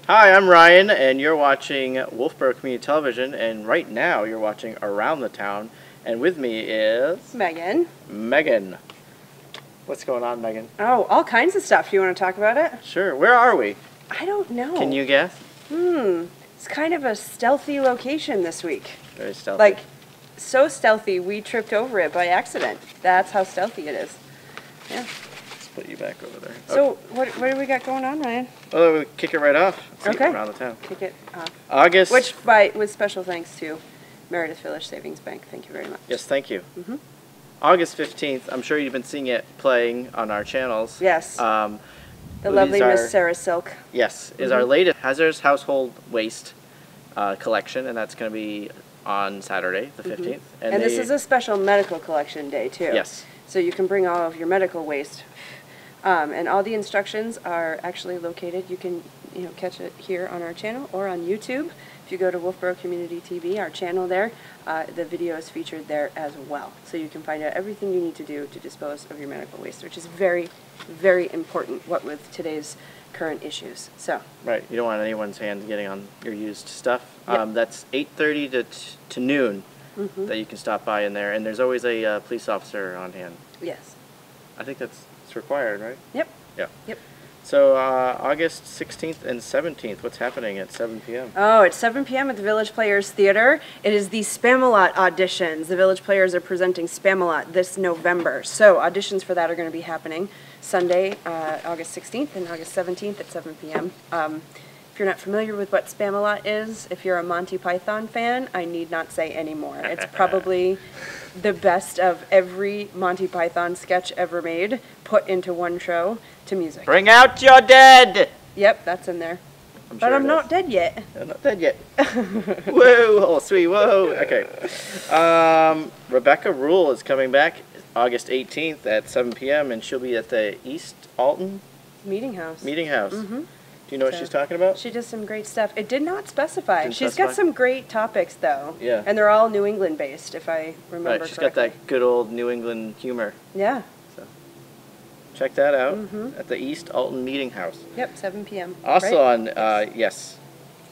Hi, I'm Ryan, and you're watching Wolfboro Community Television, and right now you're watching Around the Town, and with me is... Megan. Megan. What's going on, Megan? Oh, all kinds of stuff. Do you want to talk about it? Sure. Where are we? I don't know. Can you guess? It's kind of a stealthy location this week. Very stealthy. Like, so stealthy we tripped over it by accident. That's how stealthy it is. Yeah. Let's put you back over there. So, what do we got going on, Ryan? Oh, we'll kick it right off. Okay. Around the Town. Kick it off. August... With special thanks to Meredith Village Savings Bank. Thank you very much. Yes, thank you. August 15th, I'm sure you've been seeing it playing on our channels. Yes. The lovely Miss Sarah Silk. Yes, is our latest hazardous household waste collection, and that's going to be on Saturday, the 15th. And this is a special medical collection day, too. Yes. So you can bring all of your medical waste. And all the instructions are actually located. You can catch it here on our channel or on YouTube. If you go to Wolfboro Community TV, our channel there, the video is featured there as well. So you can find out everything you need to do to dispose of your medical waste, which is very, very important, what with today's current issues. So. Right. You don't want anyone's hands getting on your used stuff. Yep. That's 8:30 to noon that you can stop by in there, and there's always a police officer on hand. Yes. I think it's required, right? Yep. Yeah. Yep. So August 16th and 17th, what's happening at 7 p.m.? Oh, it's 7 p.m. at the Village Players Theater. It is the Spamalot auditions. The Village Players are presenting Spamalot this November. So auditions for that are going to be happening Sunday, August 16th and August 17th at 7 p.m. If you're not familiar with what Spamalot is, if you're a Monty Python fan, I need not say any more. It's probably the best of every Monty Python sketch ever made, put into one show to music. Bring out your dead! Yep, that's in there. But I'm not dead yet. I'm not dead yet. Whoa, oh sweet, whoa. Okay. Rebecca Rule is coming back August 18th at 7 p.m. and she'll be at the East Alton Meeting House. Do you know what she's talking about? She does some great stuff. It did not specify. She's got some great topics, though. Yeah. And they're all New England based, if I remember correctly. She's got that good old New England humor. Yeah. So check that out at the East Alton Meeting House. Yep, 7 p.m. Also right?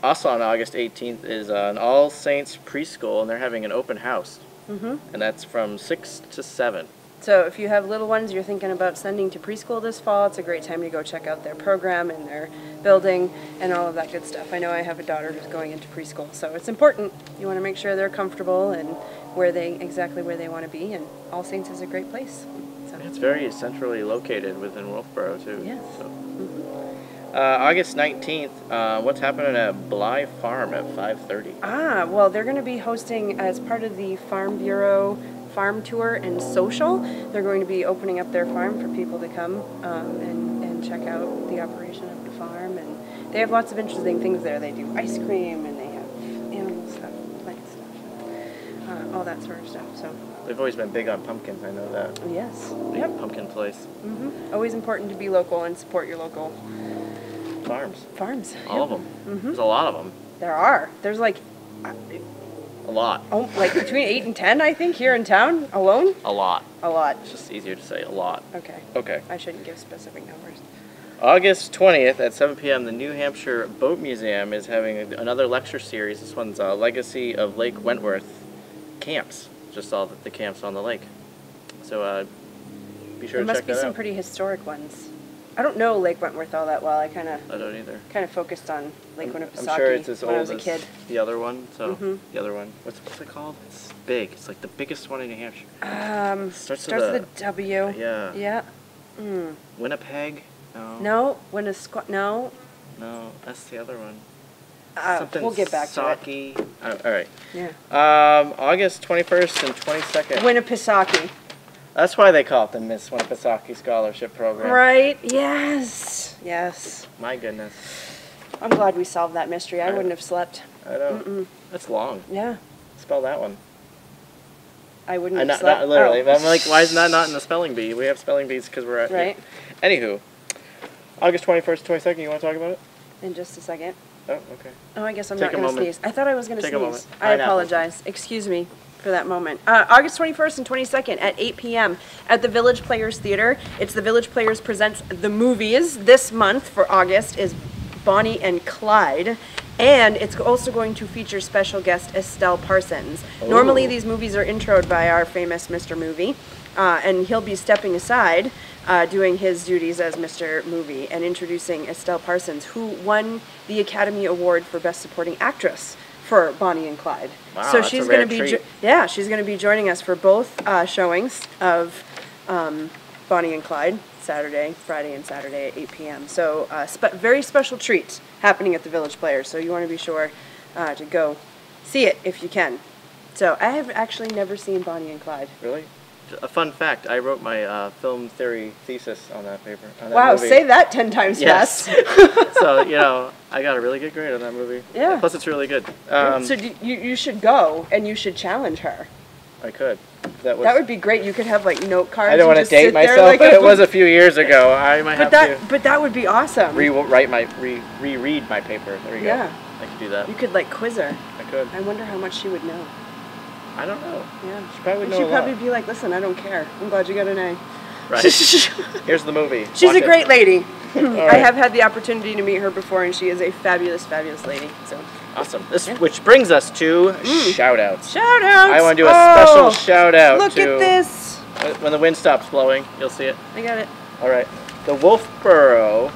Also on August 18th is an All Saints preschool, and they're having an open house. And that's from 6 to 7. So if you have little ones you're thinking about sending to preschool this fall, it's a great time to go check out their program and their building and all of that good stuff. I know I have a daughter who's going into preschool, so it's important. You want to make sure they're comfortable and exactly where they want to be, and All Saints is a great place. So. It's very centrally located within Wolfboro, too. Yes. So. August 19th, what's happening at Bly Farm at 5:30? Well, they're going to be hosting, as part of the Farm Bureau farm tour and social, they're going to be opening up their farm for people to come and check out the operation of the farm. And they have lots of interesting things there. They do ice cream, and they have animal stuff, plant stuff, all that sort of stuff. So They've always been big on pumpkins, I know that. Yes. Big pumpkin place. Always important to be local and support your local farms. All of them. There's a lot of them. There are. There's like... A lot. Oh, like between 8 and 10, I think, here in town alone? A lot. A lot. It's just easier to say a lot. Okay. Okay. I shouldn't give specific numbers. August 20th at 7 p.m., the New Hampshire Boat Museum is having another lecture series. This one's Legacy of Lake Wentworth Camps. Just all the camps on the lake. So be sure to check that out. There must be some pretty historic ones. I don't know Lake Wentworth all that well. I don't either. Kind of focused on Lake Winnipesaukee I'm sure it's as old when I was a kid. as the other one. So the other one, what's it called? It's big. It's like the biggest one in New Hampshire. Starts with a W. Yeah. Yeah. Winnipeg? No. No. No. No, that's the other one. We'll get back to it. All right. Yeah. August 21st and 22nd. Winnipesaukee. That's why they call it the Miss Winnipesaukee Scholarship Program. Right, yes, yes. My goodness. I'm glad we solved that mystery. I wouldn't have slept. I know. That's long. Yeah. Spell that one. I wouldn't have slept. Not literally. I'm like, why is that not in the spelling bee? We have spelling bees because we're at right. Anywho, August 21st, 22nd, you want to talk about it? In just a second. Oh, okay. Oh, I guess I'm not going to sneeze. I thought I was going to sneeze. Take a moment. I apologize. Excuse me for that moment. August 21st and 22nd at 8 p.m. at the Village Players Theater. It's the Village Players Presents the Movies. This month for August is Bonnie and Clyde. And it's also going to feature special guest Estelle Parsons. Oh. Normally these movies are introed by our famous Mr. Movie, and he'll be stepping aside, doing his duties as Mr. Movie and introducing Estelle Parsons, who won the Academy Award for Best Supporting Actress for Bonnie and Clyde. Wow, so that's she's a rare going to be treat. she's going to be joining us for both showings of Bonnie and Clyde, Friday and Saturday at 8 p.m. So very special treat happening at the Village Players. So you want to be sure to go see it if you can. So I have actually never seen Bonnie and Clyde. Really? A fun fact, I wrote my film theory thesis on that paper. On that Wow, movie. say that 10 times Yes. fast. So, you know, I got a really good grade on that movie. Yeah. Plus, it's really good. So you should go and you should challenge her. I could. That would be great. You could have like note cards. I don't want to date myself, but it was a few years ago. I might have to But that would be awesome. reread my paper. There you go. Yeah. I could do that. You could like quiz her. I could. I wonder how much she would know. I don't know. Yeah. She probably would know She'd a probably lot. be like, listen, I don't care. I'm glad you got an A. Right. Here's the movie. She's Watch a great lady. All I right. have had the opportunity to meet her before, and she is a fabulous, fabulous lady. So Awesome. Which brings us to shout-outs. shout outs. I want to do a special shout-out Look to... at this. When the wind stops blowing, you'll see it. I got it. All right. The Wolfboro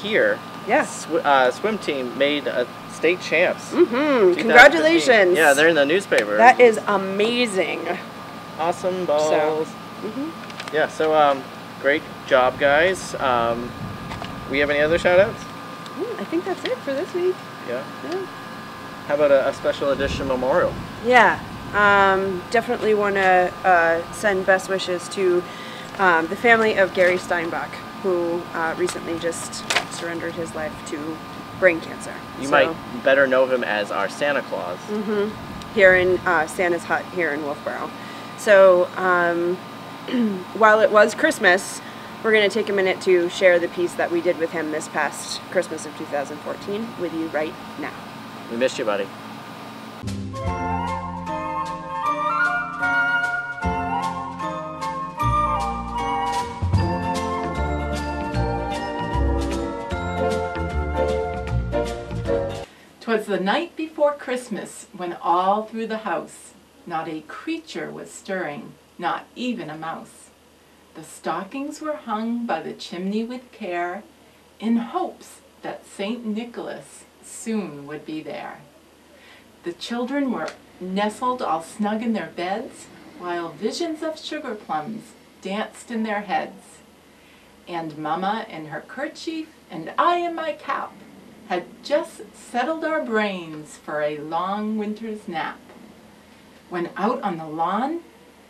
here Yeah. swim team made state champs. 2015. Congratulations. Yeah, they're in the newspaper. That is amazing. Awesome balls. Yeah, so great job, guys. We have any other shout-outs? I think that's it for this week. Yeah. Yeah. How about a special edition memorial? Yeah. Definitely want to send best wishes to the family of Gary Steinbach, who recently just surrendered his life to brain cancer. You might better know him as our Santa Claus. Here in Santa's hut here in Wolfboro. So while it was Christmas, we're going to take a minute to share the piece that we did with him this past Christmas of 2014 with you right now. We missed you, buddy. "'Twas the night before Christmas, when all through the house not a creature was stirring, not even a mouse. The stockings were hung by the chimney with care, in hopes that St. Nicholas soon would be there. The children were nestled all snug in their beds, while visions of sugar plums danced in their heads. And Mama in her kerchief and I in my cap had just settled our brains for a long winter's nap. When out on the lawn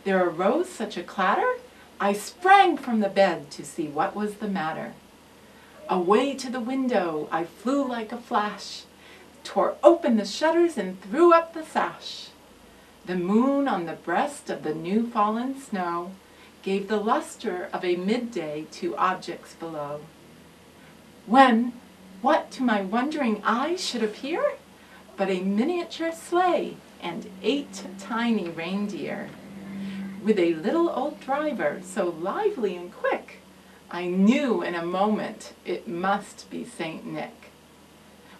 there arose such a clatter, I sprang from the bed to see what was the matter. Away to the window I flew like a flash, tore open the shutters and threw up the sash. The moon on the breast of the new fallen snow gave the luster of a midday to objects below. When, what to my wondering eyes should appear but a miniature sleigh and 8 tiny reindeer, with a little old driver so lively and quick, I knew in a moment it must be Saint Nick.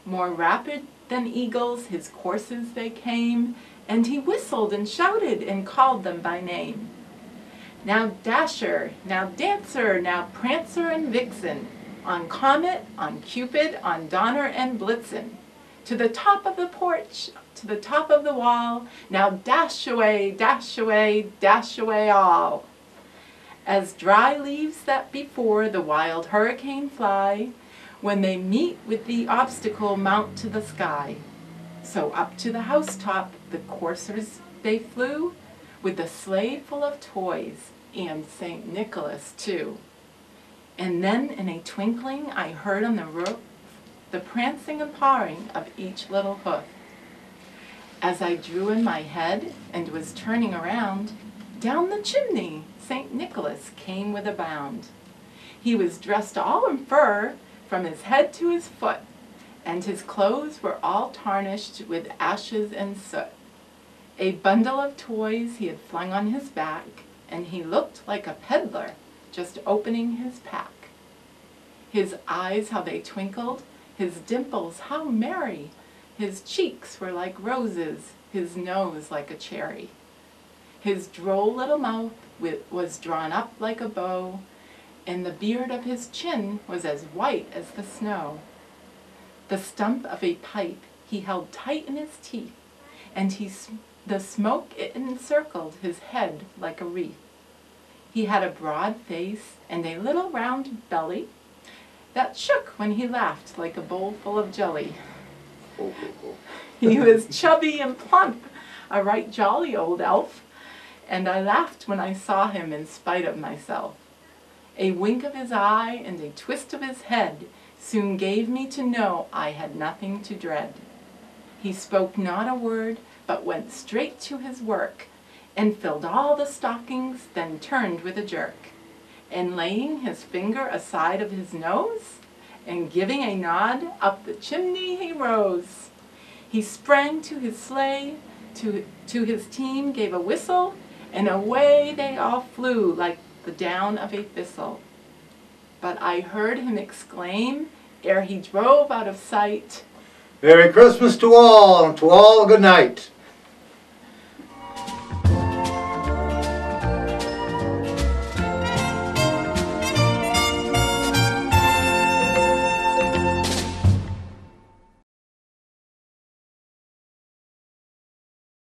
More rapid than eagles his courses they came, and he whistled and shouted and called them by name. Now Dasher, now Dancer, now Prancer and Vixen, on Comet, on Cupid, on Donner and Blitzen, to the top of the porch, to the top of the wall, now dash away, dash away, dash away all. As dry leaves that before the wild hurricane fly, when they meet with the obstacle mount to the sky. So up to the housetop the coursers they flew, with the sleigh full of toys, and St. Nicholas too. And then in a twinkling I heard on the roof the prancing and pawing of each little hoof. As I drew in my head and was turning around, down the chimney St. Nicholas came with a bound. He was dressed all in fur from his head to his foot, and his clothes were all tarnished with ashes and soot. A bundle of toys he had flung on his back, and he looked like a peddler just opening his pack. His eyes, how they twinkled, his dimples how merry, his cheeks were like roses, his nose like a cherry. His droll little mouth was drawn up like a bow, and the beard of his chin was as white as the snow. The stump of a pipe he held tight in his teeth, and the smoke it encircled his head like a wreath. He had a broad face and a little round belly that shook when he laughed like a bowl full of jelly. He was chubby and plump, a right jolly old elf, and I laughed when I saw him in spite of myself. A wink of his eye and a twist of his head soon gave me to know I had nothing to dread. He spoke not a word, but went straight to his work, and filled all the stockings, then turned with a jerk, and laying his finger aside of his nose, and giving a nod, up the chimney he rose. He sprang to his sleigh, to his team gave a whistle, and away they all flew like the down of a thistle. But I heard him exclaim, ere he drove out of sight, Merry Christmas to all, and to all good night.